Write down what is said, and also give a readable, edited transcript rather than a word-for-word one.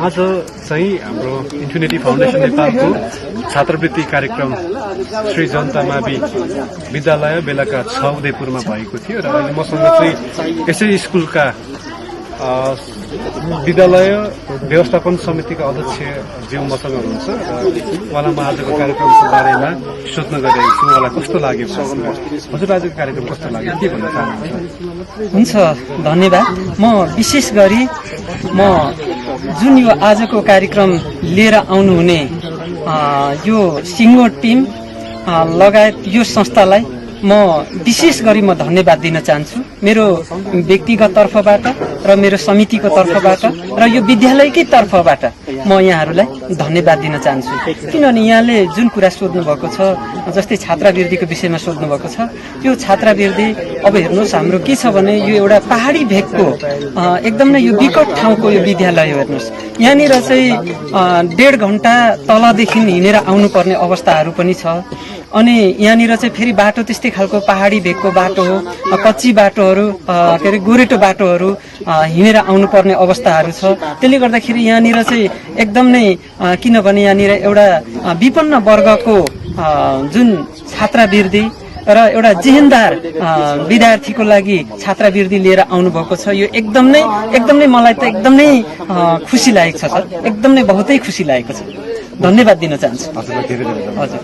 आज चाहिँ हाम्रो इन्फिनिटी फाउन्डेसन नेपालको छात्रवृत्ति कार्यक्रम श्री जनता मावि विद्यालय बेलुका 6 उदयपुरमा भएको थियो र अहिले मसँग चाहिँ यसै स्कुलका विद्यालय व्यवस्थापन समितिका अध्यक्ष ज्यू मसँग हुनुहुन्छ र उहाँलाई म आजको कार्यक्रमको बारेमा सोध्न गइरहेको छु। उहाँलाई कस्तो लाग्यो? हजुर आजको कार्यक्रम कस्तो लाग्यो, के भन्न चाहनुहुन्छ? हुन्छ, धन्यवाद। म विशेष गरी जुन यो आजको कार्यक्रम लिएर आउनुहुने यो सिङ्गो टिम लगायत यो संस्थालाई म विशेष गरी धन्यवाद दिन चाहन्छु, मेरो व्यक्तिगत तर्फबाट र मेरो समितिको तर्फबाट र यो विद्यालयकै तर्फबाट म यहाँहरूलाई धन्यवाद दिन चाहन्छु। किनभने यहाँले जुन कुरा सोध्नु भएको छ, जस्तै छात्रवृत्तिको विषयमा सोध्नु भएको छ, त्यो छात्रवृत्ति अब हेर्नुहोस् हाम्रो के छ भने यो एउटा पहाडी भेगको एकदम नै यो विकट ठाउँको यो विद्यालय हो। हेर्नुहोस् यहाँनिर चाहिँ 1.5 घण्टा तलदेखि हिँडेर आउनुपर्ने अवस्थाहरू पनि छ। अनि यहाँनिर चाहिँ फेरि बाटो त्यस्तै खालको पहाडी भेगको बाटो हो, कच्ची बाटोहरू के अरे गोरेटो बाटोहरू हिँडेर आउनुपर्ने अवस्थाहरू छ। त्यसले गर्दाखेरि यहाँनिर चाहिँ एकदम नै किनभने यहाँनिर एउटा विपन्न वर्गको जुन छात्रवृत्ति र एउटा जेहेन्दार विद्यार्थीको लागि छात्रवृत्ति लिएर आउनुभएको छ, यो एकदम नै मलाई त एकदम नै खुसी लागेको छ सर, एकदम नै बहुतै खुसी लागेको छ। धन्यवाद दिन चाहन्छु। हजुर।